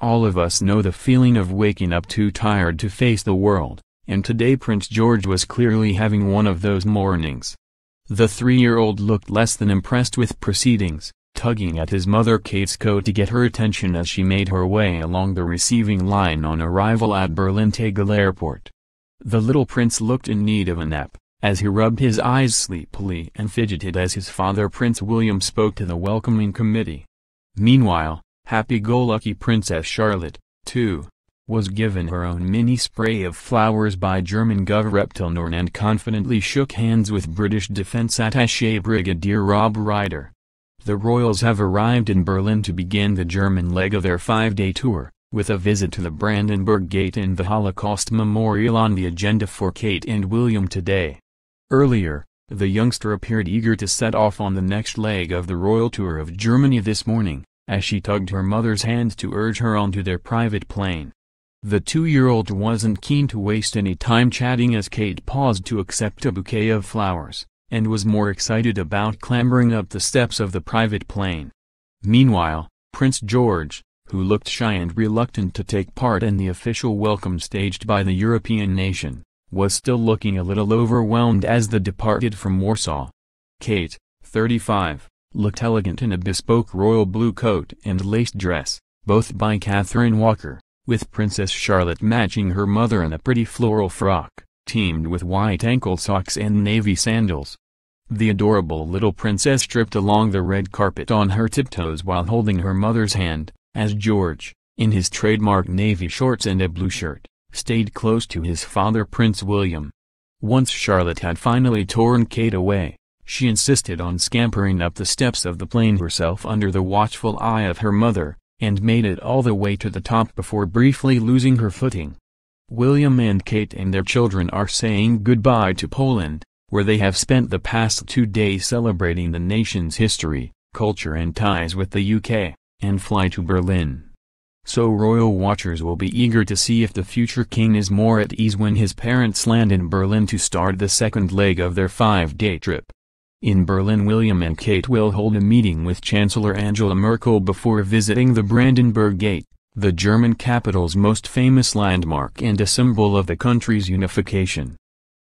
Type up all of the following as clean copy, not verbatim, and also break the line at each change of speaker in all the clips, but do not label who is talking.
All of us know the feeling of waking up too tired to face the world, and today Prince George was clearly having one of those mornings. The 3-year-old looked less than impressed with proceedings, tugging at his mother Kate's coat to get her attention as she made her way along the receiving line on arrival at Berlin Tegel Airport. The little prince looked in need of a nap, as he rubbed his eyes sleepily and fidgeted as his father Prince William spoke to the welcoming committee. Meanwhile, happy-go-lucky Princess Charlotte, too, was given her own mini spray of flowers by German Gov Reptil Norn and confidently shook hands with British Defence Attaché Brigadier Rob Ryder. The royals have arrived in Berlin to begin the German leg of their 5-day tour, with a visit to the Brandenburg Gate and the Holocaust Memorial on the agenda for Kate and William today. Earlier, the youngster appeared eager to set off on the next leg of the royal tour of Germany this morning, as she tugged her mother's hand to urge her onto their private plane. The 2-year-old wasn't keen to waste any time chatting as Kate paused to accept a bouquet of flowers, and was more excited about clambering up the steps of the private plane. Meanwhile, Prince George, who looked shy and reluctant to take part in the official welcome staged by the European nation, was still looking a little overwhelmed as they departed from Warsaw. Kate, 35, looked elegant in a bespoke royal blue coat and laced dress, both by Catherine Walker, with Princess Charlotte matching her mother in a pretty floral frock, teamed with white ankle socks and navy sandals. The adorable little princess tripped along the red carpet on her tiptoes while holding her mother's hand, as George, in his trademark navy shorts and a blue shirt, stayed close to his father Prince William. Once Charlotte had finally torn Kate away, she insisted on scampering up the steps of the plane herself under the watchful eye of her mother, and made it all the way to the top before briefly losing her footing. William and Kate and their children are saying goodbye to Poland, where they have spent the past 2 days celebrating the nation's history, culture and ties with the UK, and fly to Berlin. So royal watchers will be eager to see if the future king is more at ease when his parents land in Berlin to start the second leg of their 5-day trip. In Berlin, William and Kate will hold a meeting with Chancellor Angela Merkel before visiting the Brandenburg Gate, the German capital's most famous landmark and a symbol of the country's unification.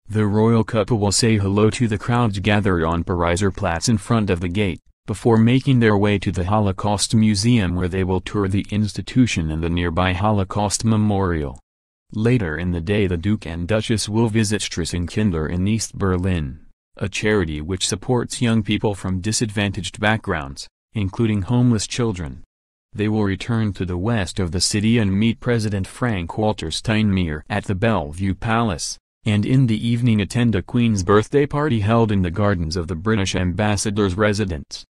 The royal couple will say hello to the crowds gathered on Pariser Platz in front of the gate, before making their way to the Holocaust Museum where they will tour the institution and the nearby Holocaust Memorial. Later in the day the Duke and Duchess will visit Strassenkinder in East Berlin, a charity which supports young people from disadvantaged backgrounds, including homeless children. They will return to the west of the city and meet President Frank-Walter Steinmeier at the Bellevue Palace, and in the evening attend a Queen's birthday party held in the gardens of the British ambassador's residence.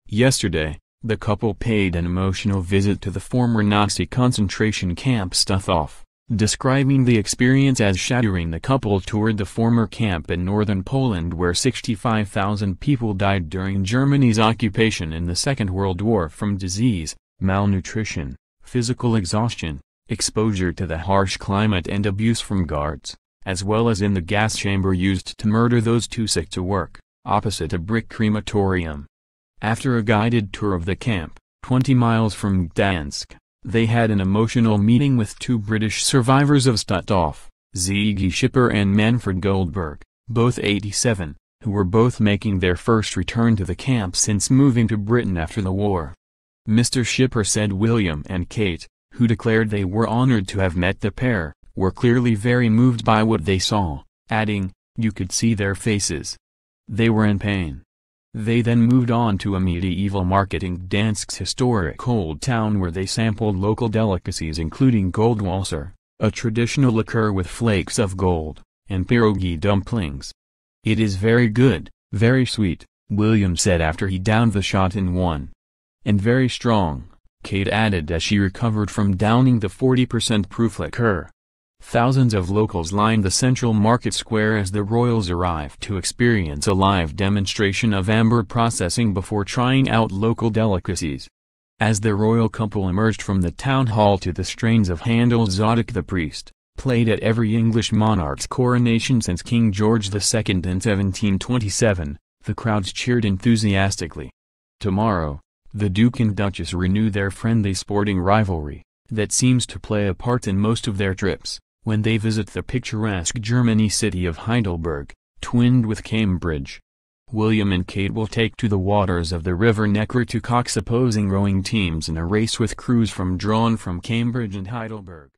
Yesterday, the couple paid an emotional visit to the former Nazi concentration camp Stutthof, describing the experience as shattering. The couple toured the former camp in northern Poland where 65,000 people died during Germany's occupation in the Second World War from disease, malnutrition, physical exhaustion, exposure to the harsh climate and abuse from guards, as well as in the gas chamber used to murder those too sick to work, opposite a brick crematorium. After a guided tour of the camp, 20 miles from Gdansk, they had an emotional meeting with 2 British survivors of Stutthof, Ziggy Schipper and Manfred Goldberg, both 87, who were both making their first return to the camp since moving to Britain after the war. Mr. Schipper said William and Kate, who declared they were honored to have met the pair, were clearly very moved by what they saw, adding, "You could see their faces. They were in pain." They then moved on to a medieval market in Gdansk's historic Old Town where they sampled local delicacies including Goldwasser, a traditional liqueur with flakes of gold, and pierogi dumplings. "It is very good, very sweet," William said after he downed the shot in one. "And very strong," Kate added as she recovered from downing the 40% proof liqueur. Thousands of locals lined the central market square as the royals arrived to experience a live demonstration of amber processing before trying out local delicacies. As the royal couple emerged from the town hall to the strains of Handel's Zadok the Priest, played at every English monarch's coronation since King George II in 1727, the crowds cheered enthusiastically. Tomorrow, the Duke and Duchess renew their friendly sporting rivalry, that seems to play a part in most of their trips, when they visit the picturesque Germany city of Heidelberg, twinned with Cambridge. William and Kate will take to the waters of the River Neckar to cox opposing rowing teams in a race with crews drawn from Cambridge and Heidelberg.